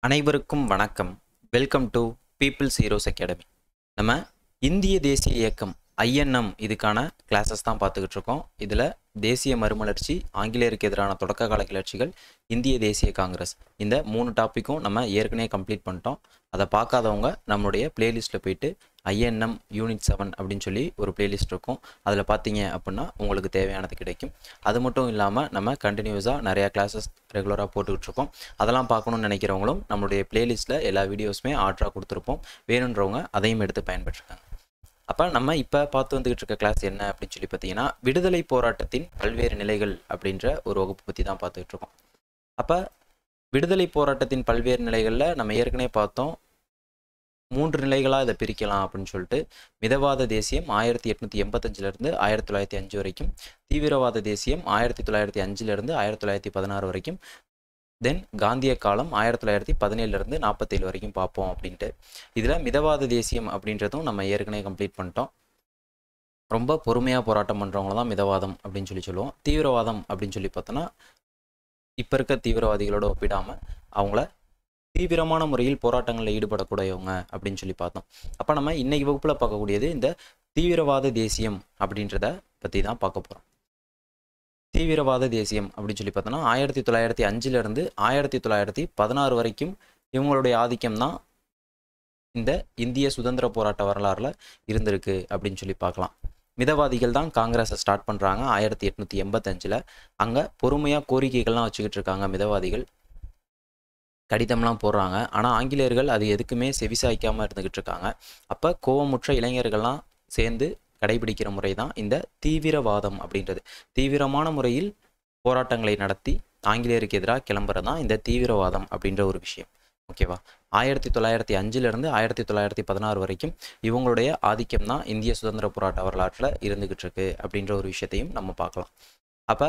அனைவருக்கும் வணக்கம். Welcome to people's heroes academy. நம்ம இந்திய தேசிய இயக்கம் ஐஎன்எம் இதுக்கான கிளாஸஸ் தான் பார்த்துக்கிட்டு இருக்கோம். இதில் தேசிய மறுமலர்ச்சி, ஆங்கிலேயருக்கு எதிரான தொடக்க கால கிளர்ச்சிகள், இந்திய தேசிய காங்கிரஸ், இந்த 3 டாப்பிக்கும் நம்ம ஏற்கனவே கம்ப்ளீட் பண்ணிட்டோம். அதை பார்க்காதவங்க நம்மளுடைய பிளேலிஸ்ட்டில் போயிட்டு ஐஎன்எம் யூனிட் 7 அப்படின்னு சொல்லி ஒரு பிளேலிஸ்ட் இருக்கும். அதில் பார்த்தீங்க அப்படின்னா உங்களுக்கு தேவையானது கிடைக்கும். அது மட்டும் இல்லாமல் நம்ம கண்டினியூஸாக நிறையா கிளாஸஸ் ரெகுலராக போட்டுக்கிட்டு இருக்கோம். அதெல்லாம் பார்க்கணுன்னு நினைக்கிறவங்களும் நம்மளுடைய பிளேலிஸ்ட்டில் எல்லா வீடியோஸுமே ஆர்டராக கொடுத்துருப்போம். வேணுன்றவங்க அதையும் எடுத்து பயன்பெற்றுக்காங்க. அப்போ நம்ம இப்போ பார்த்து வந்துக்கிட்டு இருக்க கிளாஸ் என்ன அப்படின்னு சொல்லி பார்த்தீங்கன்னா, விடுதலை போராட்டத்தின் பல்வேறு நிலைகள் அப்படின்ற ஒரு வகுப்பு பற்றி தான் பார்த்துக்கிட்டு இருக்கோம். அப்போ விடுதலை போராட்டத்தின் பல்வேறு நிலைகளில் நம்ம ஏற்கனவே பார்த்தோம், 3 நிலைகளாக இதை பிரிக்கலாம் அப்படின்னு சொல்லிட்டு. மிதவாத தேசியம் 1885 1905 வரைக்கும், தீவிரவாத தேசியம் 1905 1916 வரைக்கும், தென் காந்திய காலம் 1917 47 வரைக்கும் பார்ப்போம் அப்படின்ட்டு. இதில் மிதவாத தேசியம் அப்படின்றதும் நம்ம ஏற்கனவே கம்ப்ளீட் பண்ணிட்டோம். ரொம்ப பொறுமையாக போராட்டம் பண்ணுறவங்கள தான் மிதவாதம் அப்படின்னு சொல்லி சொல்லுவோம். தீவிரவாதம் அப்படின்னு சொல்லி பார்த்தோன்னா, இப்போ இருக்க தீவிரவாதிகளோட ஒப்பிடாமல் அவங்கள தீவிரமான முறையில் போராட்டங்களில் ஈடுபடக்கூடியவங்க அப்படின்னு சொல்லி பார்த்தோம். அப்போ நம்ம இன்னைக்கு வகுப்பில் பார்க்கக்கூடியது இந்த தீவிரவாத தேசியம் அப்படின்றத பற்றி தான் பார்க்க போகிறோம். தீவிரவாத தேசியம் அப்படின்னு சொல்லி பார்த்தோன்னா 1905 1916 வரைக்கும் இவங்களுடைய ஆதிக்கம் தான் இந்த இந்திய சுதந்திர போராட்ட வரலாறுல இருந்திருக்கு அப்படின்னு சொல்லி பார்க்கலாம். மிதவாதிகள் தான் காங்கிரஸை ஸ்டார்ட் பண்ணுறாங்க 1885. அங்கே பொறுமையாக கோரிக்கைகள்லாம் வச்சுக்கிட்டு இருக்காங்க மிதவாதிகள், கடிதம்லாம் போடுறாங்க. ஆனால் ஆங்கிலேயர்கள் அது எதுக்குமே செவிசாய்க்காமல் இருந்துக்கிட்டு இருக்காங்க. அப்போ கோவமுற்ற இளைஞர்கள்லாம் சேர்ந்து கடைபிடிக்கிற முறை தான் இந்த தீவிரவாதம் அப்படின்றது. தீவிரமான முறையில் போராட்டங்களை நடத்தி ஆங்கிலேயருக்கு எதிராக கிளம்புறது தான் இந்த தீவிரவாதம் அப்படின்ற ஒரு விஷயம். ஓகேவா? 1905 1916 வரைக்கும் இவங்களுடைய ஆதிக்கம் தான் இந்திய சுதந்திர போராட்ட வரலாற்றில் இருந்துக்கிட்டு இருக்கு அப்படின்ற ஒரு விஷயத்தையும் நம்ம பார்க்கலாம். அப்போ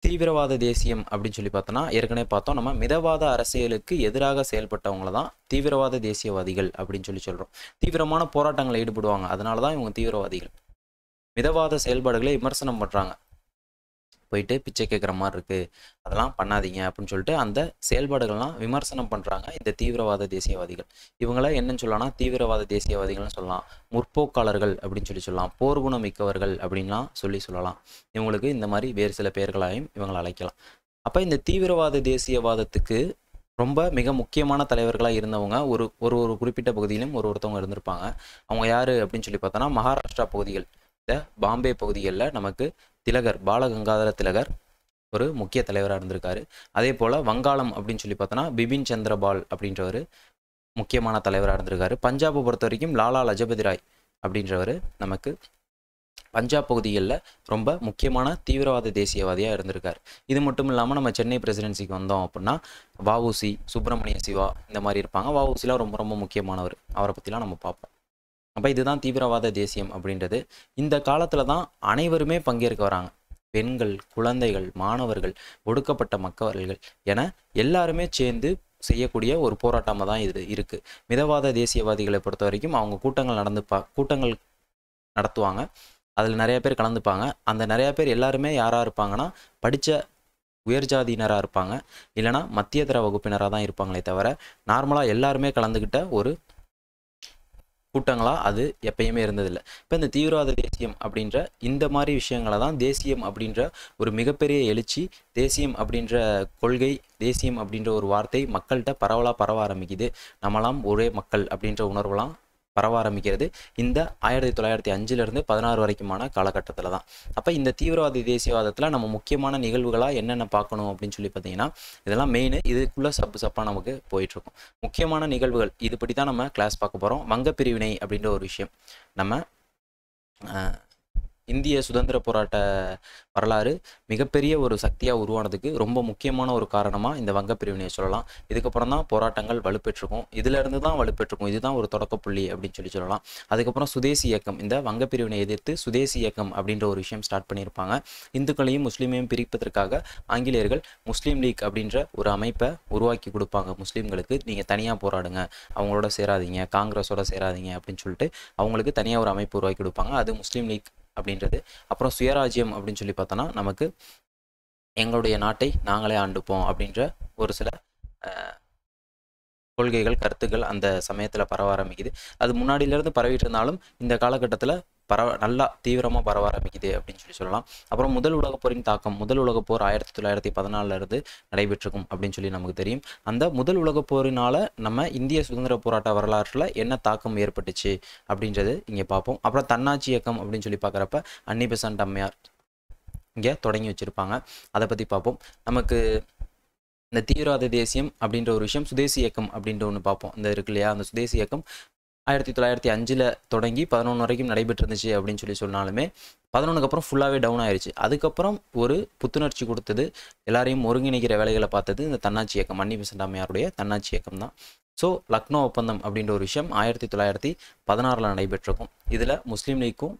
தீவிரவாத தேசியம் அப்படின்னு சொல்லி பார்த்தோன்னா, ஏற்கனவே பார்த்தோம், நம்ம மிதவாத அரசியலுக்கு எதிராக செயல்பட்டவங்கள தான் தீவிரவாத தேசியவாதிகள் அப்படின்னு சொல்லி சொல்கிறோம். தீவிரமான போராட்டங்களை ஈடுபடுவாங்க, அதனால தான் இவங்க தீவிரவாதிகள். மிதவாத செயல்பாடுகளை விமர்சனம் பண்ணுறாங்க, போயிட்டு பிச்சை கேட்குற மாதிரி இருக்குது, அதெல்லாம் பண்ணாதீங்க அப்படின்னு சொல்லிட்டு அந்த செயல்பாடுகள்லாம் விமர்சனம் பண்ணுறாங்க இந்த தீவிரவாத தேசியவாதிகள். இவங்கள என்னன்னு சொல்லலாம்னா தீவிரவாத தேசியவாதிகள்னு சொல்லலாம், முற்போக்காளர்கள் அப்படின்னு சொல்லி சொல்லலாம், போர்க்குணம் மிக்கவர்கள் அப்படின்லாம் சொல்லலாம். இவங்களுக்கு இந்த மாதிரி வேறு சில பெயர்களாயும் இவங்களை அழைக்கலாம். அப்போ இந்த தீவிரவாத தேசியவாதத்துக்கு ரொம்ப மிக முக்கியமான தலைவர்களாக இருந்தவங்க ஒரு ஒரு ஒரு குறிப்பிட்ட பகுதியிலும் ஒருத்தவங்க இருந்திருப்பாங்க. அவங்க யார் அப்படின்னு சொல்லி பார்த்தோன்னா, மகாராஷ்டிரா பகுதிகள், இந்த பாம்பே பகுதிகளில் நமக்கு திலகர், பாலகங்காதர திலகர் ஒரு முக்கிய தலைவராக இருந்திருக்காரு. அதே போல் வங்காளம் அப்படின்னு சொல்லி பார்த்தோன்னா பிபின் சந்திரபால் அப்படின்றவர் முக்கியமான தலைவராக இருந்திருக்காரு. பஞ்சாபை பொறுத்த வரைக்கும் லாலா லஜபதி ராய் அப்படின்றவர் நமக்கு பஞ்சாப் பகுதிகளில் ரொம்ப முக்கியமான தீவிரவாத தேசியவாதியாக இருந்திருக்கார். இது மட்டும் இல்லாமல் நம்ம சென்னை பிரசிடென்சிக்கு வந்தோம் அப்படின்னா வஉசி, சுப்பிரமணிய சிவா இந்த மாதிரி இருப்பாங்க. வஉசிலாம் ரொம்ப ரொம்ப முக்கியமானவர், அவரை பற்றிலாம் நம்ம பார்ப்போம். அப்போ இதுதான் தீவிரவாத தேசியம் அப்படின்றது. இந்த காலத்தில் தான் அனைவருமே பங்கேற்க வராங்க. பெண்கள், குழந்தைகள், மாணவர்கள், ஒடுக்கப்பட்ட மக்கள்கள் என எல்லாருமே சேர்ந்து செய்யக்கூடிய ஒரு போராட்டமாக தான் இது இருக்குது. மிதவாத தேசியவாதிகளை பொறுத்த வரைக்கும் அவங்க கூட்டங்கள் நடத்துவாங்க. அதில் நிறைய பேர் கலந்துப்பாங்க. அந்த நிறையா பேர் எல்லாருமே யாராக இருப்பாங்கன்னா படித்த உயர்ஜாதியினராக இருப்பாங்க, இல்லைனா மத்தியதர வகுப்பினராக தான் இருப்பாங்களே தவிர நார்மலாக எல்லாருமே கலந்துக்கிட்ட ஒரு கூட்டங்களாக அது எப்பயுமே இருந்ததில்லை. இப்போ இந்த தீவிரவாத தேசியம் அப்படின்ற இந்த மாதிரி விஷயங்களை தான் தேசியம் அப்படின்ற ஒரு மிகப்பெரிய எழுச்சி, தேசியம் அப்படின்ற கொள்கை, தேசியம் அப்படின்ற ஒரு வார்த்தை மக்கள்கிட்ட பரவ ஆரம்பிக்குது. நம்மளாம் ஒரே மக்கள் அப்படின்ற உணர்வுலாம் பரவ ஆரம்பிக்கிறது இந்த 1905 16 வரைக்குமான காலகட்டத்தில் தான். அப்போ இந்த தீவிரவாத தேசியவாதத்தில் நம்ம முக்கியமான நிகழ்வுகளாக என்னென்ன பார்க்கணும் அப்படின்னு சொல்லி பார்த்தீங்கன்னா, இதெல்லாம் மெயின், இதுக்குள்ளே சப்பாக நமக்கு போயிட்டுருக்கும். முக்கியமான நிகழ்வுகள் இது பற்றி தான் நம்ம கிளாஸ் பார்க்க போகிறோம். வங்கப்பிரிவினை அப்படின்ற ஒரு விஷயம் நம்ம இந்திய சுதந்திர போராட்ட வரலாறு மிகப்பெரிய ஒரு சக்தியாக உருவானதுக்கு ரொம்ப முக்கியமான ஒரு காரணமாக இந்த வங்கப்பிரிவினையை சொல்லலாம். இதுக்கப்புறம் தான் போராட்டங்கள் வலுப்பெற்றிருக்கும், இதிலிருந்து தான் வலுப்பெற்றிருக்கும், இதுதான் ஒரு தொடக்கப்புள்ளி அப்படின்னு சொல்லலாம். அதுக்கப்புறம் சுதேசி இயக்கம், இந்த வங்கப்பிரிவினை எதிர்த்து சுதேசி இயக்கம் அப்படின்ற ஒரு விஷயம் ஸ்டார்ட் பண்ணியிருப்பாங்க. இந்துக்களையும் முஸ்லீமையும் பிரிப்பதற்காக ஆங்கிலேயர்கள் முஸ்லீம் லீக் அப்படின்ற ஒரு அமைப்பை உருவாக்கி கொடுப்பாங்க. முஸ்லீம்களுக்கு நீங்கள் தனியாக போராடுங்க, அவங்களோட சேராதீங்க, காங்கிரஸோட சேராதீங்க அப்படின்னு சொல்லிட்டு அவங்களுக்கு தனியாக ஒரு அமைப்பு உருவாக்கி கொடுப்பாங்க. அது முஸ்லீம் லீக் அப்படின்றது. அப்புறம் சுயராஜ்யம் அப்படின்னு சொல்லி பார்த்தோன்னா, நமக்கு எங்களுடைய நாட்டை நாங்களே ஆண்டுப்போம் அப்படின்ற ஒரு சில கொள்கைகள் கருத்துக்கள் அந்த சமயத்தில் பரவ ஆரம்பிக்குது. அது முன்னாடியிலேருந்து பரவிட்டு இருந்தாலும் இந்த காலகட்டத்தில் நல்லா தீவிரமாக பரவ ஆரம்பிக்குது அப்படின்னு சொல்லலாம். அப்புறம் முதல் உலகப் போரின் தாக்கம், முதல் உலகப் போர் 1914 இருந்து நடைபெற்றிருக்கும் அப்படின்னு சொல்லி நமக்கு தெரியும். அந்த முதல் உலகப் போரினால் நம்ம இந்திய சுதந்திர போராட்ட வரலாற்றில் என்ன தாக்கம் ஏற்பட்டுச்சு அப்படின்றது இங்கே பார்ப்போம். அப்புறம் தன்னாட்சி இயக்கம் அப்படின்னு சொல்லி பார்க்குறப்ப அன்னி பெசன்ட் அம்மையார் இங்கே தொடங்கி வச்சுருப்பாங்க. அதை பற்றி பார்ப்போம். நமக்கு இந்த தீவிரவாத தேசியம் அப்படின்ற ஒரு விஷயம், சுதேசி இயக்கம் அப்படின்ற ஒன்று பார்ப்போம். இந்த இருக்கு இல்லையா, அந்த சுதேசி இயக்கம் 1905 தொடங்கி 11 வரைக்கும் நடைபெற்றிருந்துச்சு அப்படின்னு சொல்லி சொன்னாலுமே 11க்கு அப்புறம் ஃபுல்லாகவே டவுன் ஆயிடுச்சு. அதுக்கப்புறம் ஒரு புத்துணர்ச்சி கொடுத்தது, எல்லாரையும் ஒருங்கிணைக்கிற வேலைகளை பார்த்தது இந்த தன்னாட்சி இயக்கம், அன்னி பெசன்ட் அம்மையாருடைய தன்னாட்சி இயக்கம் தான். ஸோ லக்னோ ஒப்பந்தம் அப்படின்ற ஒரு விஷயம் 1916 நடைபெற்றிருக்கும். இதில் முஸ்லீம் லீக்கும்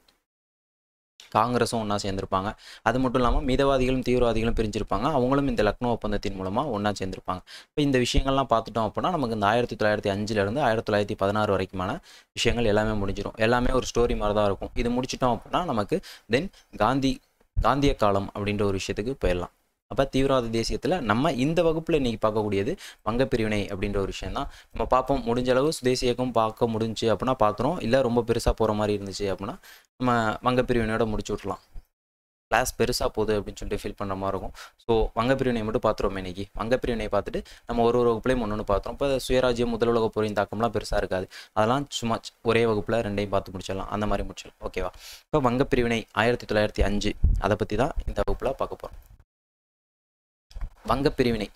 காங்கிரஸும் ஒன்றா சேர்ந்திருப்பாங்க. அது மட்டும் இல்லாமல் மிதவாதிகளும் தீவிரவாதிகளும் பிரிஞ்சிருப்பாங்க. அவங்களும் இந்த லக்னோ ஒப்பந்தத்தின் மூலமாக ஒன்றா சேர்ந்திருப்பாங்க. இப்போ இந்த விஷயங்கள்லாம் பார்த்துட்டோம் அப்படின்னா நமக்கு இந்த 1905 1916 வரைக்குமான விஷயங்கள் எல்லாமே முடிஞ்சிடும். எல்லாமே ஒரு ஸ்டோரி மாதிரி தான் இருக்கும். இது முடிச்சிட்டோம் அப்படின்னா நமக்கு தென் காந்திய காலம் அப்படின்ற ஒரு விஷயத்துக்கு போயிடலாம். அப்போ தீவிரவாத தேசியத்தில் நம்ம இந்த வகுப்பில் இன்றைக்கி பார்க்கக்கூடியது வங்கப்பிரிவினை அப்படின்ற ஒரு விஷயம் தான். நம்ம பார்ப்போம், முடிஞ்ச அளவு சுதேசி இயக்கம் பார்க்க முடிஞ்சு அப்படின்னா பார்க்குறோம். இல்லை ரொம்ப பெருசாக போகிற மாதிரி இருந்துச்சு அப்படின்னா நம்ம வங்கப்பிரிவினையோட முடிச்சு விட்றலாம். கிளாஸ் பெருசாக போகுது அப்படின்னு சொல்லிட்டு ஃபீல் பண்ணுற மாதிரி இருக்கும். ஸோ வங்கப்பிரிவினை மட்டும் பார்த்துருவோம் இன்றைக்கி. வங்கப்பிரிவினை பார்த்துட்டு நம்ம ஒரு வகுப்புலையும் ஒன்று பார்த்துருவோம். இப்போ சுயராஜ்யம் முதல் உலக போரின் தாக்கம்லாம் பெருசாக இருக்காது. அதெல்லாம் சும்மா ஒரே வகுப்பில் ரெண்டையும் பார்த்து முடிச்சிடலாம். அந்த மாதிரி முடிச்சிடலாம். ஓகேவா? இப்போ வங்கப்பிரிவினை 1905 அதை பற்றி தான் இந்த வகுப்பில் பார்க்க போகிறோம். வங்கப்பிரிவினை,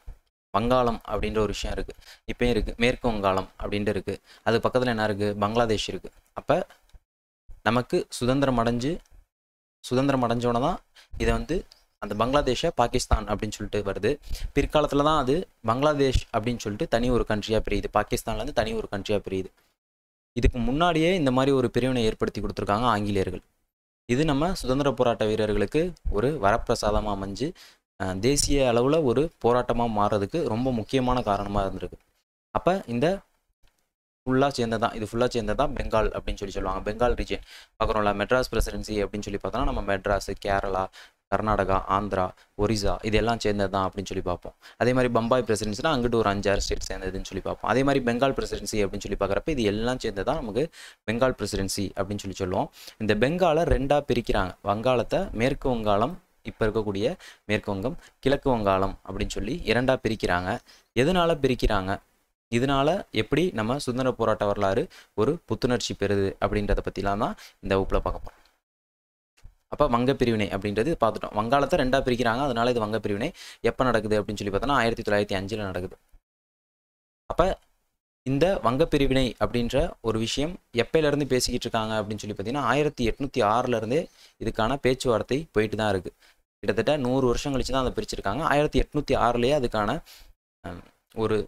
வங்காளம் அப்படின்ற ஒரு விஷயம் இருக்குது, இப்போயும் இருக்குது. மேற்கு வங்காளம் அப்படின்ட்டு இருக்குது. அது பக்கத்தில் என்ன இருக்குது, பங்களாதேஷ் இருக்குது. அப்போ நமக்கு சுதந்திரம் அடைஞ்சோன்னு தான் இதை அந்த பங்களாதேஷை பாகிஸ்தான் அப்படின்னு சொல்லிட்டு வருது. பிற்காலத்தில் தான் அது பங்களாதேஷ் அப்படின்னு சொல்லிட்டு தனி ஒரு கண்ட்ரியாக பிரியுது. பாகிஸ்தான்லேருந்து தனி ஒரு கண்ட்ரியாக பிரியுது. இதுக்கு முன்னாடியே இந்த மாதிரி ஒரு பிரிவினை ஏற்படுத்தி கொடுத்துருக்காங்க ஆங்கிலேயர்கள். இது நம்ம சுதந்திர போராட்ட வீரர்களுக்கு ஒரு வரப்பிரசாதமாக அமைஞ்சு தேசிய அளவில் ஒரு போராட்டமாக மாறுறதுக்கு ரொம்ப முக்கியமான காரணமாக இருந்திருக்கு. அப்போ இந்த ஃபுல்லாக சேர்ந்ததான் பெங்கால் அப்படின்னு சொல்லுவாங்க. பெங்கால் ரீஜன் பார்க்குறோம்ல, மெட்ராஸ் பிரசிடென்சி அப்படின்னு சொல்லி பார்த்தோன்னா நம்ம மெட்ராஸ், கேரளா, கர்நாடகா, ஆந்திரா, ஒரிசா இதெல்லாம் சேர்ந்தது தான் அப்படின்னு சொல்லி பார்ப்போம். அதே மாதிரி பம்பாய் பிரசிடென்சினா அங்கிட்டு ஒரு 5-6 ஸ்டேட் சேர்ந்ததுன்னு சொல்லி பார்ப்போம். அதே மாதிரி பெங்கால் பிரசிடென்சி அப்படின்னு சொல்லி பார்க்குறப்ப இது எல்லாம் சேர்ந்து தான் நமக்கு பெங்கால் பிரசிடென்சி அப்படின்னு சொல்லுவோம். இந்த பெங்காலை ரெண்டாக பிரிக்கிறாங்க. வங்காளத்தை மேற்கு வங்காளம், இப்போ இருக்கக்கூடிய மேற்கு வங்கம், கிழக்கு வங்காளம் அப்படின்னு சொல்லி இரண்டாக பிரிக்கிறாங்க. எதனால் பிரிக்கிறாங்க, இதனால் எப்படி நம்ம சுதந்திர போராட்ட வரலாறு ஒரு புத்துணர்ச்சி பெறுது அப்படின்றத பற்றிலாம் தான் இந்த வகுப்பில் பார்க்க போகிறோம். அப்போ வங்கப்பிரிவினை அப்படின்றது பார்த்துட்டோம். வங்காளத்தை ரெண்டாக பிரிக்கிறாங்க, அதனால இது வங்கப்பிரிவினை. எப்போ நடக்குது அப்படின்னு சொல்லி பார்த்தோன்னா 1905 நடக்குது. அப்போ இந்த வங்கப்பிரிவினை அப்படின்ற ஒரு விஷயம் எப்பயிலேருந்து பேசிக்கிட்டு இருக்காங்க அப்படின்னு சொல்லி பார்த்தீங்கன்னா 1806 இதுக்கான பேச்சுவார்த்தை போயிட்டு தான் இருக்குது. கிட்டத்தட்ட 100 வருஷம் கழிச்சு தான் அதை பிரிச்சிருக்காங்க. 1806 அதுக்கான ஒரு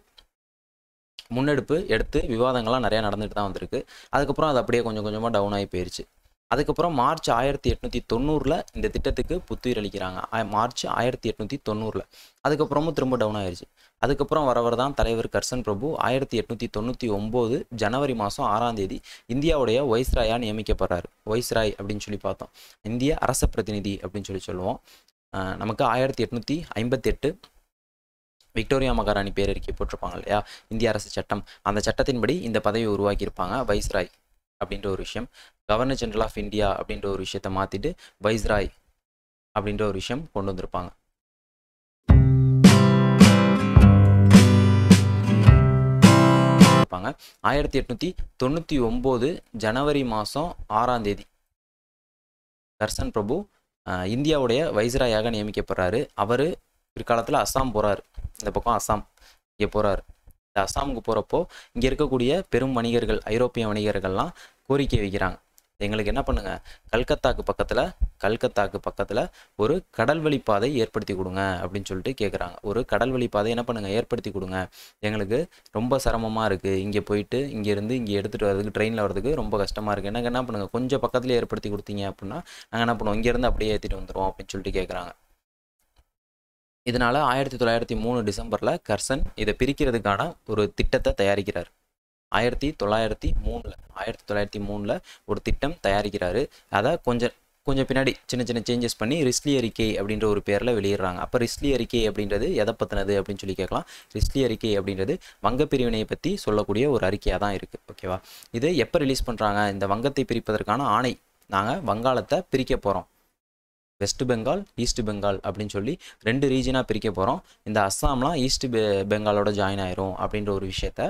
முன்னெடுப்பு எடுத்து விவாதங்கள்லாம் நிறையா நடந்துட்டு தான் வந்திருக்கு. அதுக்கப்புறம் அது அப்படியே கொஞ்சம் கொஞ்சமாக டவுன் ஆகி போயிடுச்சு. அதுக்கப்புறம் மார்ச் 1890 இந்த திட்டத்துக்கு புத்துயிர் அளிக்கிறாங்க. மார்ச் 1890. அதுக்கப்புறமும் திரும்ப டவுன் ஆயிடுச்சு. அதுக்கப்புறம் வரவர் தான் தலைவர் கர்சன் பிரபு 1899 ஜனவரி மாதம் 6ஆம் தேதி இந்தியாவுடைய வைஸ்ராயாக நியமிக்கப்படுறாரு. வைஸ்ராய் அப்படின்னு சொல்லி பார்த்தோம், இந்திய அரச பிரதிநிதி அப்படின்னு சொல்லுவோம். நமக்கு 1858 விக்டோரியா மகாராணி பேரறிக்கை போட்டிருப்பாங்க இல்லையா, இந்திய அரசு சட்டம். அந்த சட்டத்தின்படி இந்த பதவியை உருவாக்கியிருப்பாங்க. வைஸ்ராய் அப்படின்ற ஒரு விஷயம், கவர்னர் ஜெனரல் ஆஃப் இந்தியா அப்படின்ற ஒரு விஷயத்தை மாற்றிட்டு வைஸ்ராய் அப்படின்ற ஒரு விஷயம் கொண்டு வந்திருப்பாங்க. இருப்பாங்க 1899 ஜனவரி மாதம் 6ஆம் தேதி கர்சன் பிரபு இந்தியாவுடைய வைஸ்ராயாக நியமிக்கப்படுறாரு. அவர் பிற்காலத்தில் அஸ்ஸாம் போகிறார். இந்த பக்கம் அஸ்ஸாம் இங்கே போகிறார். இந்த அஸ்ஸாமுக்கு போகிறப்போ இங்கே இருக்கக்கூடிய பெரும் வணிகர்கள், ஐரோப்பிய வணிகர்கள்லாம் கோரிக்கை வைக்கிறாங்க, எங்களுக்கு என்ன பண்ணுங்கள், கல்கத்தாக்கு பக்கத்தில் ஒரு கடல்வழி பாதை ஏற்படுத்தி கொடுங்க அப்படின்னு சொல்லிட்டு கேட்குறாங்க. ஒரு கடல்வழி பாதை என்ன பண்ணுங்கள், ஏற்படுத்தி கொடுங்க, எங்களுக்கு ரொம்ப சிரமமாக இருக்குது, இங்கே போயிட்டு இங்கேருந்து இங்கே எடுத்துகிட்டு வரதுக்கு, ட்ரெயினில் வரதுக்கு ரொம்ப கஷ்டமாக இருக்குது, எனக்கு என்ன பண்ணுங்கள், கொஞ்சம் பக்கத்தில் ஏற்படுத்தி கொடுத்தீங்க அப்படின்னா நாங்கள் என்ன பண்ணுவோம், இங்கேருந்து அப்படியே ஏற்றிட்டு வந்துடுவோம் அப்படின்னு சொல்லிட்டு கேட்குறாங்க. இதனால் 1903 டிசம்பரில் கர்சன் இதை பிரிக்கிறதுக்கான ஒரு திட்டத்தை தயாரிக்கிறார். 1903 ஒரு திட்டம் தயாரிக்கிறாரு. அதை கொஞ்சம் கொஞ்சம் பின்னாடி சின்ன சின்ன சேஞ்சஸ் பண்ணி ரிஸ்லி அறிக்கை அப்படின்ற ஒரு பேரில் வெளியிடுறாங்க. அப்போ ரிஸ்லி அறிக்கை அப்படின்றது எதை பற்றினது அப்படின்னு சொல்லி கேட்கலாம். ரிஸ்லி அறிக்கை அப்படின்றது வங்க பிரிவினையை பற்றி சொல்லக்கூடிய ஒரு அறிக்கையாக தான் இருக்குது. ஓகேவா? இது எப்போ ரிலீஸ் பண்ணுறாங்க? இந்த வங்கத்தை பிரிப்பதற்கான ஆணை, நாங்கள் வங்காளத்தை பிரிக்க போகிறோம், வெஸ்ட் பெங்கால் ஈஸ்ட் பெங்கால் அப்படின்னு சொல்லி 2 ரீஜனாக பிரிக்க போகிறோம், இந்த அஸ்ஸாம்லாம் ஈஸ்ட் பெங்காலோட ஜாயின் ஆயிரும் அப்படின்ற ஒரு விஷயத்த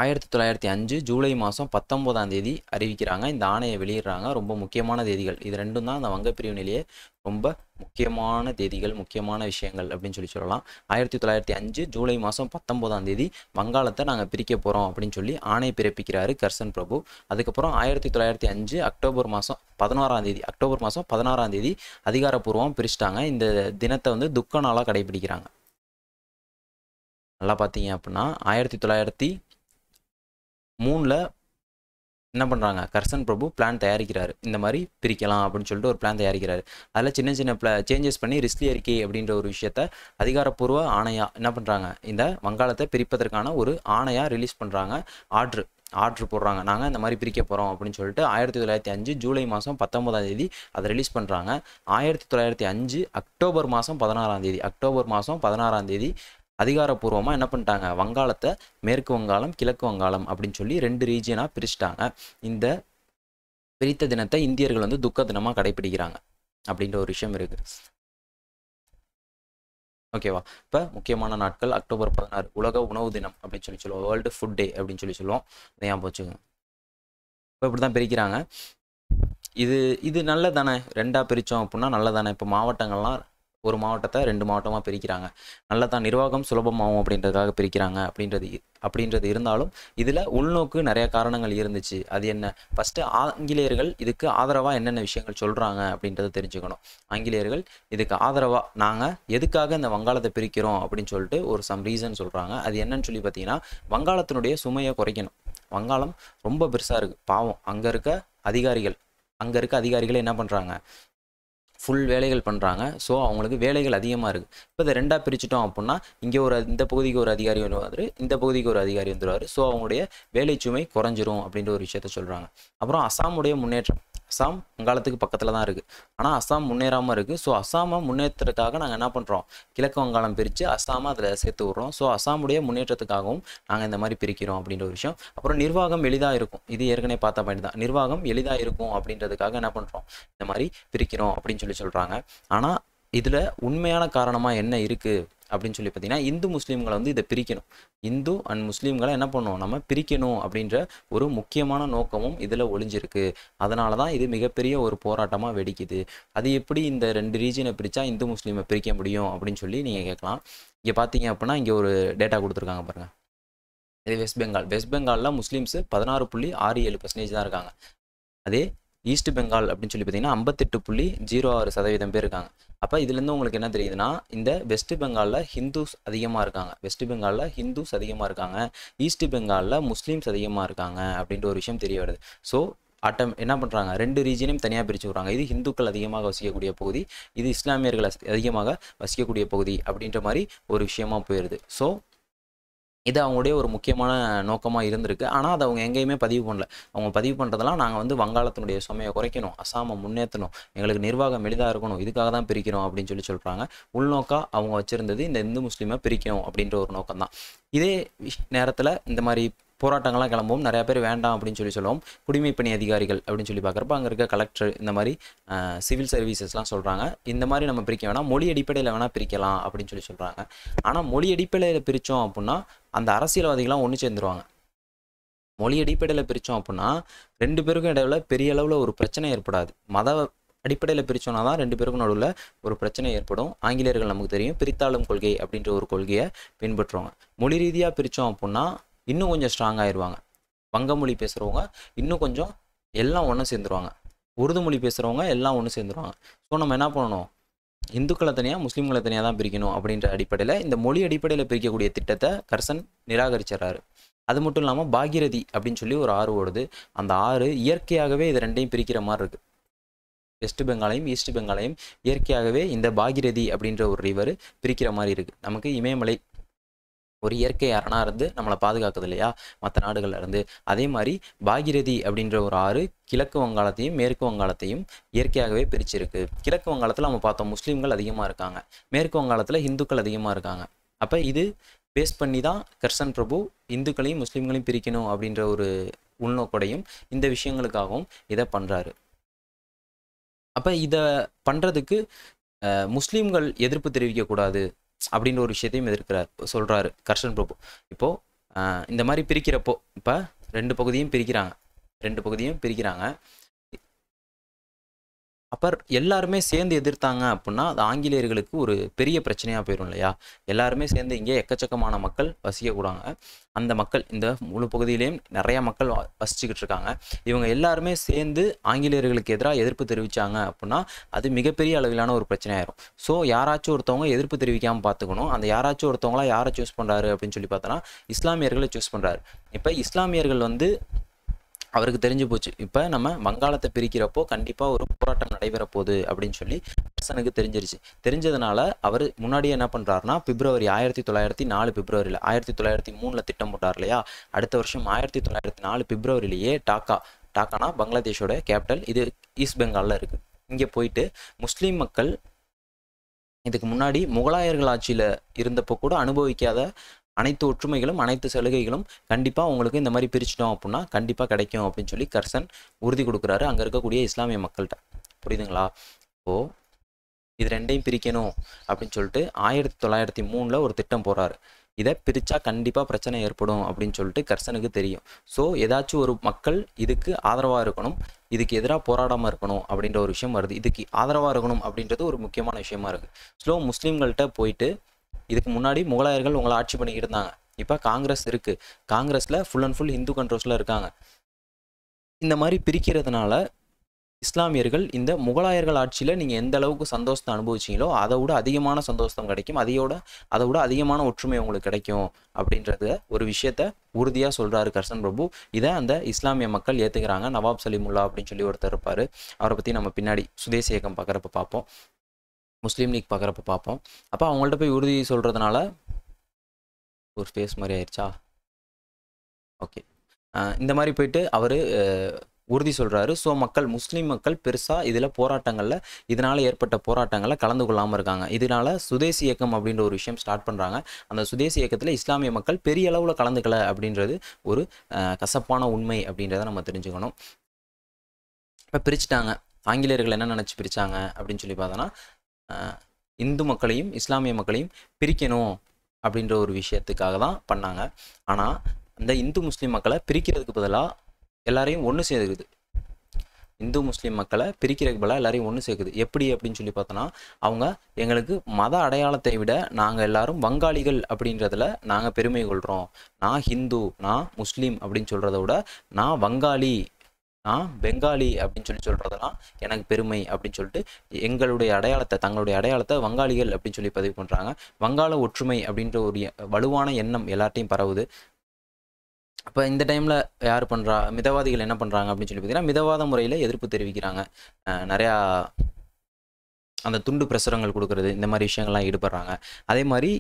1905 ஜூலை மாதம் 19 அறிவிக்கிறாங்க. இந்த ஆணையை வெளியிடுறாங்க. ரொம்ப முக்கியமான தேதிகள் இது ரெண்டும் தான் அந்த வங்க பிரிவினையிலேயே ரொம்ப முக்கியமான தேதிகள், முக்கியமான விஷயங்கள் அப்படின்னு சொல்லலாம். 1905 ஜூலை மாதம் 19 வங்காளத்தை நாங்கள் பிரிக்க போகிறோம் அப்படின்னு சொல்லி ஆணை பிறப்பிக்கிறாரு கர்சன் பிரபு. அதுக்கப்புறம் 1905 அக்டோபர் மாதம் 16 அதிகாரப்பூர்வம் பிரிச்சிட்டாங்க. இந்த தினத்தை வந்து துக்க நாளாக கடைபிடிக்கிறாங்க. நல்லா பார்த்தீங்க அப்படின்னா 1903 என்ன பண்ணுறாங்க, கர்சன் பிரபு பிளான் தயாரிக்கிறாரு. இந்த மாதிரி பிரிக்கலாம் அப்படின்னு சொல்லிட்டு ஒரு பிளான் தயாரிக்கிறாரு. அதில் சின்ன சின்ன சேஞ்சஸ் பண்ணி ரிஸ்லி அறிக்கை அப்படின்ற ஒரு விஷயத்த அதிகாரப்பூர்வ ஆணையாக என்ன பண்ணுறாங்க, இந்த வங்காளத்தை பிரிப்பதற்கான ஒரு ஆணையாக ரிலீஸ் பண்ணுறாங்க. ஆர்டர் போடுறாங்க, நாங்கள் இந்த மாதிரி பிரிக்க போகிறோம் அப்படின்னு சொல்லிட்டு 1905 ஜூலை மாதம் 19 அதை ரிலீஸ் பண்ணுறாங்க. 1905 அக்டோபர் மாதம் 16 அதிகாரப்பூர்வமாக என்ன பண்ணிட்டாங்க, வங்காளத்தை மேற்கு வங்காளம் கிழக்கு வங்காளம் அப்படின்னு சொல்லி 2 ரீஜியனாக பிரிச்சுட்டாங்க. இந்த பிரித்த தினத்தை இந்தியர்கள் வந்து துக்க தினமாக கடைபிடிக்கிறாங்க அப்படின்ற ஒரு விஷயம் இருக்குது. ஓகேவா? இப்போ முக்கியமான நாட்கள் அக்டோபர் 16 உலக உணவு தினம் அப்படின்னு சொல்லி சொல்லுவோம், வேர்ல்டு ஃபுட் டே அப்படின்னு சொல்லி சொல்லுவோம். அதை ஞாபகம் வச்சுக்கோங்க. இப்போ இப்படி தான் பிரிக்கிறாங்க. இது நல்லதானே, 2ஆக பிரித்தோம் அப்படின்னா நல்லதானே. இப்போ மாவட்டங்கள்லாம் ஒரு மாவட்டத்தை 2 மாவட்டமாக பிரிக்கிறாங்க, நல்லதான், நிர்வாகம் சுலபமாகும் அப்படின்றதுக்காக பிரிக்கிறாங்க அப்படின்றது இருந்தாலும் இதில் உள்நோக்கு நிறைய காரணங்கள் இருந்துச்சு. அது என்ன? ஃபஸ்ட்டு ஆங்கிலேயர்கள் இதுக்கு ஆதரவாக என்னென்ன விஷயங்கள் சொல்கிறாங்க அப்படின்றத தெரிஞ்சுக்கணும். ஆங்கிலேயர்கள் இதுக்கு ஆதரவாக நாங்கள் எதுக்காக இந்த வங்காளத்தை பிரிக்கிறோம் அப்படின்னு சொல்லிட்டு ஒரு சம் ரீசன் சொல்கிறாங்க. அது என்னன்னு சொல்லி பார்த்தீங்கன்னா, வங்காளத்தினுடைய சுமையை குறைக்கணும். வங்காளம் ரொம்ப பெருசாக இருக்குது, பாவம். அங்கே இருக்க அதிகாரிகள் என்ன பண்ணுறாங்க, ஃபுல் வேலைகள் பண்ணுறாங்க. ஸோ அவங்களுக்கு வேலைகள் அதிகமாக இருக்குது. இப்போ இதை 2ஆக பிரிச்சுட்டோம் அப்படின்னா இங்கே இந்த பகுதிக்கு ஒரு அதிகாரி வருவார், இந்த பகுதிக்கு ஒரு அதிகாரி வந்துடுவார். ஸோ அவங்களுடைய வேலை சுமை குறைஞ்சிரும் அப்படின்ற ஒரு விஷயத்த சொல்கிறாங்க. அப்புறம் அஸ்ஸாமுடைய முன்னேற்றம். அஸ்ஸாம் வங்காளத்துக்கு பக்கத்தில் தான் இருக்குது, ஆனால் அஸ்ஸாம் முன்னேறாமல் இருக்குது. ஸோ அஸ்ஸாமை முன்னேற்றத்துக்காக நாங்கள் என்ன பண்ணுறோம், கிழக்கு வங்காளம் பிரித்து அஸ்ஸாமை அதில் சேர்த்து விட்றோம். ஸோ அஸ்ஸாமுடைய முன்னேற்றத்துக்காகவும் நாங்கள் இந்த மாதிரி பிரிக்கிறோம் அப்படின்ற ஒரு விஷயம். அப்புறம் நிர்வாகம் எளிதாக இருக்கும், இது ஏற்கனவே பார்த்த பாயிண்ட் தான். நிர்வாகம் எளிதாக இருக்கும் அப்படின்றதுக்காக என்ன பண்ணுறோம், இந்த மாதிரி பிரிக்கிறோம் அப்படின்னு சொல்லி சொல்கிறாங்க. ஆனால் இதில் உண்மையான காரணமாக என்ன இருக்குது அப்படின்னு சொல்லி பார்த்தீங்கன்னா, இந்து முஸ்லீம்களை வந்து இதை பிரிக்கணும், இந்து அண்ட் முஸ்லீம்களை என்ன பண்ணணும், நம்ம பிரிக்கணும் அப்படின்ற ஒரு முக்கியமான நோக்கமும் இதில் ஒளிஞ்சிருக்கு. அதனால தான் இது மிகப்பெரிய ஒரு போராட்டமாக வெடிக்குது. அது எப்படி இந்த 2 ரீஜனை பிரித்தா இந்து முஸ்லீமை பிரிக்க முடியும் அப்படின்னு சொல்லி நீங்கள் கேட்கலாம். இங்கே பார்த்தீங்க அப்படின்னா இங்கே ஒரு டேட்டா கொடுத்துருக்காங்க பாருங்கள். இது வெஸ்ட் பெங்காலில் முஸ்லீம்ஸு 16.67% தான் இருக்காங்க. அதே ஈஸ்ட் பெங்கால் அப்படின்னு சொல்லி பார்த்தீங்கன்னா 58.06% பேர் இருக்காங்க. அப்போ இதுலேருந்து உங்களுக்கு என்ன தெரியுதுன்னா, இந்த வெஸ்ட் பெங்காலில் ஹிந்துஸ் அதிகமாக இருக்காங்க, ஈஸ்ட் பெங்காலில் முஸ்லீம்ஸ் அதிகமாக இருக்காங்க அப்படின்ற ஒரு விஷயம் தெரிய வருது. ஸோ என்ன பண்ணுறாங்க, 2 ரீஜனையும் தனியாக பிரித்து விட்றாங்க. இது ஹிந்துக்கள் அதிகமாக வசிக்கக்கூடிய பகுதி, இது இஸ்லாமியர்கள் அதிகமாக வசிக்கக்கூடிய பகுதி அப்படின்ற மாதிரி ஒரு விஷயமா போயிடுது. ஸோ இது அவங்களுடைய ஒரு முக்கியமான நோக்கமாக இருந்திருக்கு. ஆனால் அதை அவங்க எங்கேயுமே பதிவு பண்ணல. அவங்க பதிவு பண்ணுறதெல்லாம் நாங்கள் வந்து வங்காளத்தினுடைய சுமையை குறைக்கணும், அஸ்ஸாமை முன்னேற்றணும், எங்களுக்கு நிர்வாகம் எளிதாக இருக்கணும், இதுக்காக தான் பிரிக்கிறோம் அப்படின்னு சொல்லி சொல்கிறாங்க. உள்நோக்காக அவங்க வச்சுருந்தது இந்த இந்து முஸ்லீமை பிரிக்கணும் அப்படின்ற ஒரு நோக்கம் தான். இதே நேரத்தில் இந்த மாதிரி போராட்டங்கள்லாம் கிளம்பவும் நிறையா பேர் வேண்டாம் அப்படின்னு சொல்லி சொல்லுவோம். குடிமைப்பணி அதிகாரிகள் அப்படின்னு சொல்லி பார்க்குறப்ப அங்கே இருக்க கலெக்டர், இந்த மாதிரி சிவில் சர்வீசஸ்லாம் சொல்கிறாங்க, இந்த மாதிரி நம்ம பிரிக்க வேணாம், மொழி அடிப்படையில் வேணால் பிரிக்கலாம் அப்படின்னு சொல்லி சொல்கிறாங்க. ஆனால் மொழி அடிப்படையில் பிரித்தோம் அப்படின்னா அந்த அரசியல்வாதிகள்லாம் ஒன்று சேர்ந்துருவாங்க. மொழி அடிப்படையில் பிரித்தோம் அப்படின்னா 2 பேருக்கும் இடையில பெரிய அளவில் ஒரு பிரச்சனை ஏற்படாது. மத அடிப்படையில் பிரித்தோன்னா தான் 2 பேருக்கும் நடுவில் ஒரு பிரச்சனை ஏற்படும். ஆங்கிலேயர்கள் நமக்கு தெரியும் பிரித்தாளும் கொள்கை அப்படின்ற ஒரு கொள்கையை பின்பற்றுவாங்க. மொழி ரீதியாக பிரித்தோம் அப்படின்னா இன்னும் கொஞ்சம் ஸ்ட்ராங் ஆயிடுவாங்க. வங்க மொழி பேசுகிறவங்க இன்னும் கொஞ்சம் எல்லாம் ஒன்று சேர்ந்துருவாங்க, உருது மொழி பேசுகிறவங்க எல்லாம் ஒன்று சேர்ந்துருவாங்க. ஸோ நம்ம என்ன பண்ணணும், இந்துக்களை தனியாக முஸ்லீம்களை தனியாக தான் பிரிக்கணும் அப்படின்ற அடிப்படையில் இந்த மொழி அடிப்படையில் பிரிக்கக்கூடிய திட்டத்தை கர்சன் நிராகரிச்சிடறாரு. அது மட்டும் இல்லாமல் பாகீரதி அப்படின்னு சொல்லி ஒரு ஆறு ஓடுது, அந்த ஆறு இயற்கையாகவே இது 2ஐயும் பிரிக்கிற மாதிரி இருக்குது. வெஸ்ட் பெங்காலையும் ஈஸ்ட் பெங்காலையும் இயற்கையாகவே இந்த பாகீரதி அப்படின்ற ஒரு ரிவர் பிரிக்கிற மாதிரி இருக்குது. நமக்கு இமயமலை ஒரு இயற்கை அரணா இருந்து நம்மளை பாதுகாக்குது இல்லையா மற்ற நாடுகள்ல இருந்து. அதே மாதிரி பாகிரதி அப்படின்ற ஒரு ஆறு கிழக்கு வங்காளத்தையும் மேற்கு வங்காளத்தையும் இயற்கையாகவே பிரிச்சிருக்கு. கிழக்கு வங்காளத்தில் நம்ம பார்த்தோம் முஸ்லீம்கள் அதிகமாக இருக்காங்க, மேற்கு வங்காளத்தில் இந்துக்கள் அதிகமாக இருக்காங்க. அப்போ இது பேஸ் பண்ணி தான் கர்சன் பிரபு இந்துக்களையும் முஸ்லீம்களையும் பிரிக்கணும் அப்படின்ற ஒரு உள்நோக்கோடையும் இந்த விஷயங்களுக்காகவும் இதை பண்ணுறாரு. அப்போ இதை பண்ணுறதுக்கு முஸ்லீம்கள் எதிர்ப்பு தெரிவிக்கக்கூடாது அப்படின்ற ஒரு விஷயத்தையும் சொல்கிறாரு கர்சன் பிரபு. இப்போது இந்த மாதிரி பிரிக்கிறப்போ இப்போ ரெண்டு பகுதியும் பிரிக்கிறாங்க. அப்போ எல்லாருமே சேர்ந்து எதிர்த்தாங்க அப்படின்னா அது ஆங்கிலேயர்களுக்கு ஒரு பெரிய பிரச்சனையாக போயிடும் இல்லையா. எல்லாருமே சேர்ந்து இங்கே எக்கச்சக்கமான மக்கள் வசிக்கக்கூடாங்க. அந்த மக்கள் இந்த முழு பகுதியிலையும் நிறையா மக்கள் வசிச்சுக்கிட்டு இருக்காங்க. இவங்க எல்லாருமே சேர்ந்து ஆங்கிலேயர்களுக்கு எதிராக எதிர்ப்பு தெரிவித்தாங்க அப்படின்னா அது மிகப்பெரிய அளவிலான ஒரு பிரச்சனையாயிரும். ஸோ யாராச்சும் ஒருத்தவங்க எதிர்ப்பு தெரிவிக்காமல் பார்த்துக்கணும். அந்த யாராச்சும் ஒருத்தவங்களா யாரை சூஸ் பண்ணுறாரு அப்படின்னு சொல்லி பார்த்தோன்னா இஸ்லாமியர்களை சூஸ் பண்ணுறாரு. இப்போ இஸ்லாமியர்கள் அவருக்கு தெரிஞ்சு போச்சு, இப்போ நம்ம வங்காளத்தை பிரிக்கிறப்போ கண்டிப்பாக ஒரு போராட்டம் நடைபெற போகுது அப்படின்னு சொல்லி கர்சனுக்கு தெரிஞ்சதுனால அவர் முன்னாடியே என்ன பண்ணுறாருனா பிப்ரவரி 1904 பிப்ரவரியில் 1903 திட்டம் போட்டார் இல்லையா. அடுத்த வருஷம் 1904 பிப்ரவரியிலேயே டாக்கானா பங்களாதேஷோட கேபிட்டல், இது ஈஸ்ட் பெங்காலில் இருக்குது. இங்கே போயிட்டு முஸ்லீம் மக்கள் இதுக்கு முன்னாடி முகலாயர்கள் ஆட்சியில் இருந்தப்போ கூட அனுபவிக்காத அனைத்து ஒற்றுமைகளும் அனைத்து சலுகைகளும் கண்டிப்பாக உங்களுக்கு இந்த மாதிரி பிரிச்சிட்டோம் அப்படின்னா கண்டிப்பாக கிடைக்கும் அப்படின்னு சொல்லி கர்சன் உறுதி கொடுக்குறாரு அங்கே இருக்கக்கூடிய இஸ்லாமிய மக்கள்கிட்ட. புரியுதுங்களா? இப்போது இது ரெண்டையும் பிரிக்கணும் அப்படின்னு சொல்லிட்டு 1903 ஒரு திட்டம் போடுறாரு. இதை பிரித்தா கண்டிப்பாக பிரச்சனை ஏற்படும் அப்படின்னு சொல்லிட்டு கர்சனுக்கு தெரியும். ஸோ ஏதாச்சும் ஒரு மக்கள் இதுக்கு ஆதரவாக இருக்கணும், இதுக்கு எதிராக போராடாமல் இருக்கணும் அப்படின்ற ஒரு விஷயம் வருது. இதுக்கு ஆதரவாக இருக்கணும் அப்படின்றது ஒரு முக்கியமான விஷயமா இருக்குது. ஸோ முஸ்லீம்கள்கிட்ட போயிட்டு இதுக்கு முன்னாடி முகலாயர்கள் உங்களை ஆட்சி பண்ணிக்கிட்டு இருந்தாங்க, இப்போ காங்கிரஸ் இருக்குது, காங்கிரஸில் ஃபுல் அண்ட் ஃபுல் இந்து கண்ட்ரோல்ஸில் இருக்காங்க. இந்த மாதிரி பிரிக்கிறதுனால இஸ்லாமியர்கள் இந்த முகலாயர்கள் ஆட்சியில் நீங்கள் எந்த அளவுக்கு சந்தோஷத்தை அனுபவிச்சிங்களோ அதை விட அதிகமான சந்தோஷம் கிடைக்கும், அதை விட அதிகமான ஒற்றுமை உங்களுக்கு கிடைக்கும் அப்படின்றத ஒரு விஷயத்த உறுதியாக சொல்கிறாரு கர்சன் பிரபு. இதை அந்த இஸ்லாமிய மக்கள் ஏற்றுக்கிறாங்க. நவாப் சலீமுல்லா அப்படின்னு சொல்லி ஒருத்தர் இருப்பார், அவரை பற்றி நம்ம பின்னாடி சுதேசி இயக்கம் பார்க்குறப்ப பார்ப்போம், முஸ்லீம் லீக் பார்க்குறப்ப பார்ப்போம். அப்போ அவங்கள்ட்ட போய் உறுதி சொல்கிறதுனால ஒரு ஸ்பேஸ் மாதிரி ஆயிடுச்சா, ஓகே, இந்த மாதிரி போயிட்டு அவர் உறுதி சொல்கிறாரு. ஸோ முஸ்லீம் மக்கள் பெருசாக இதில் இதனால் ஏற்பட்ட போராட்டங்களில் கலந்து கொள்ளாமல் இருக்காங்க. இதனால் சுதேசி இயக்கம் அப்படின்ற ஒரு விஷயம் ஸ்டார்ட் பண்ணுறாங்க. அந்த சுதேசி இயக்கத்தில் இஸ்லாமிய மக்கள் பெரிய அளவில் கலந்துக்கல அப்படின்றது ஒரு கசப்பான உண்மை அப்படின்றத நம்ம தெரிஞ்சுக்கணும். இப்போ பிரிச்சுட்டாங்க, ஆங்கிலேயர்கள் என்ன நினச்சி பிரித்தாங்க அப்படின்னு சொல்லி பார்த்தோன்னா இந்து மக்களையும் இஸ்லாமிய மக்களையும் பிரிக்கணும் அப்படின்ற ஒரு விஷயத்துக்காக தான் பண்ணாங்க. ஆனால் அந்த இந்து முஸ்லீம் மக்களை பிரிக்கிறதுக்கு பதிலாக எல்லாரையும் ஒன்று சேர்க்குது. இந்து முஸ்லீம் மக்களை பிரிக்கிறதுக்கு பதிலாக எல்லாரையும் ஒன்று சேர்க்குது. எப்படி அப்படின்னு சொல்லி பார்த்தோன்னா அவங்க எங்களுக்கு மத அடையாளத்தை விட நாங்கள் எல்லாரும் வங்காளிகள் அப்படின்றதுல நாங்கள் பெருமை கொள்கிறோம். நான் ஹிந்து, நான் முஸ்லீம் அப்படின்னு சொல்கிறத விட நான் வங்காளி, நான் பெங்காலி அப்படின்னு சொல்கிறதெல்லாம் எனக்கு பெருமை அப்படின்னு சொல்லிட்டு தங்களுடைய அடையாளத்தை வங்காளிகள் அப்படின்னு சொல்லி பதிவு பண்ணுறாங்க. வங்காள ஒற்றுமை அப்படின்ற ஒரு வலுவான எண்ணம் எல்லார்ட்டையும் பரவுது. அப்போ இந்த டைமில் யார் பண்ணுறா, மிதவாதிகள் என்ன பண்ணுறாங்க அப்படின்னு சொல்லி பார்த்தீங்கன்னா மிதவாத முறையில் எதிர்ப்பு தெரிவிக்கிறாங்க. நிறையா அந்த துண்டு பிரசுரங்கள் கொடுக்கறது, இந்த மாதிரி விஷயங்கள்லாம் ஈடுபடுறாங்க. அதே மாதிரி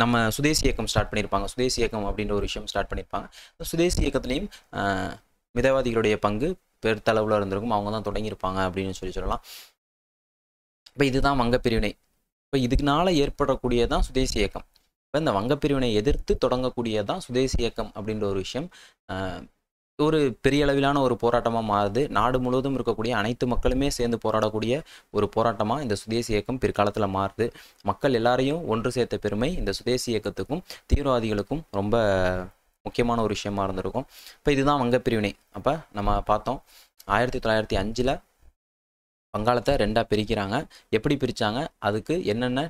நம்ம சுதேசி இயக்கம் ஸ்டார்ட் பண்ணியிருப்பாங்க, சுதேசி இயக்கம் அப்படின்ற ஒரு விஷயம் ஸ்டார்ட் பண்ணியிருப்பாங்க. சுதேசி இயக்கத்துலேயும் மிதவாதிகளுடைய பங்கு பெருத்தளவில் இருந்திருக்கும், அவங்க தான் தொடங்கியிருப்பாங்க அப்படின்னு சொல்லலாம். இப்போ இதுதான் வங்கப்பிரிவினை. இப்போ இதுக்குனால ஏற்படக்கூடியதான் சுதேசி இயக்கம். இப்போ இந்த வங்கப்பிரிவினை எதிர்த்து தொடங்கக்கூடியதான் சுதேசி இயக்கம் அப்படின்ற ஒரு விஷயம் ஒரு பெரிய அளவிலான ஒரு போராட்டமாக மாறுது. நாடு முழுவதும் இருக்கக்கூடிய அனைத்து மக்களுமே சேர்ந்து போராடக்கூடிய ஒரு போராட்டமாக இந்த சுதேசி இயக்கம் பிற்காலத்தில் மாறுது. மக்கள் எல்லாரையும் ஒன்று சேர்த்த பெருமை இந்த சுதேசி இயக்கத்துக்கும் தீவிரவாதிகளுக்கும் ரொம்ப முக்கியமான ஒரு விஷயமா இருந்திருக்கும். இப்போ இதுதான் வங்கப்பிரிவினை. அப்போ நம்ம பார்த்தோம் 1905 வங்காளத்தை ரெண்டாக பிரிக்கிறாங்க. எப்படி பிரித்தாங்க, அதுக்கு என்னென்ன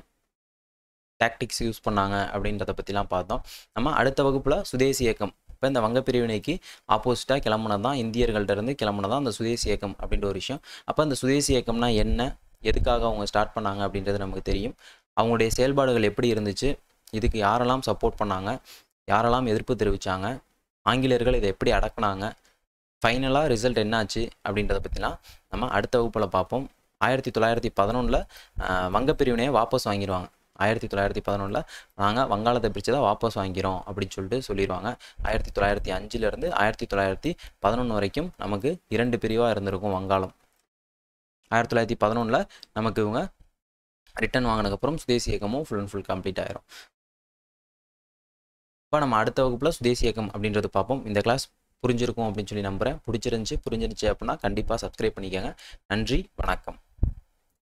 டாக்டிக்ஸ் யூஸ் பண்ணாங்க அப்படின்றத பற்றிலாம் பார்த்தோம். நம்ம அடுத்த வகுப்பில் சுதேசி இயக்கம், இப்போ இந்த வங்கப்பிரிவினைக்கு ஆப்போசிட்டாக கிளம்புனதான், இந்தியர்கள்ட்ட இருந்து கிளம்புனதான் அந்த சுதேசி இயக்கம் அப்படின்ற ஒரு விஷயம். அப்போ அந்த சுதேசி இயக்கம்னா என்ன, எதுக்காக அவங்க ஸ்டார்ட் பண்ணாங்க அப்படின்றது நமக்கு தெரியும். அவங்களுடைய செயல்பாடுகள் எப்படி இருந்துச்சு, இதுக்கு யாரெல்லாம் சப்போர்ட் பண்ணாங்க, யாரெல்லாம் எதிர்ப்பு தெரிவித்தாங்க, ஆங்கிலேயர்கள் இதை எப்படி அடக்குனாங்க, ஃபைனலாக ரிசல்ட் என்னாச்சு அப்படின்றத பற்றிலாம் நம்ம அடுத்த வகுப்பில் பார்ப்போம். 1911 வங்கப்பிரிவினையை வாபஸ் வாங்கிடுவாங்க. 1911 நாங்கள் வங்காளத்தை பிரித்து தான் வாபஸ் வாங்கிறோம் அப்படின்னு சொல்லிட்டு சொல்லிடுவாங்க. 1905 1911 வரைக்கும் நமக்கு 2 பிரிவாக இருந்திருக்கும் வங்காளம். 1911 நமக்கு இவங்க ரிட்டர்ன் வாங்கினதுக்கப்புறம் சுதேசி இயக்கமும் ஃபுல் அண்ட் ஃபுல் கம்ப்ளீட் ஆயிரும். இப்போ நம்ம அடுத்த வகுப்பில் சுதேசி இயக்கம் அப்படின்றது பார்ப்போம். இந்த கிளாஸ் புரிஞ்சிருக்கும் அப்படின்னு சொல்லி நம்புகிறேன். புரிஞ்சிருந்துச்சு அப்படின்னா கண்டிப்பாக சப்ஸ்கிரைப் பண்ணிக்கோங்க. நன்றி, வணக்கம்.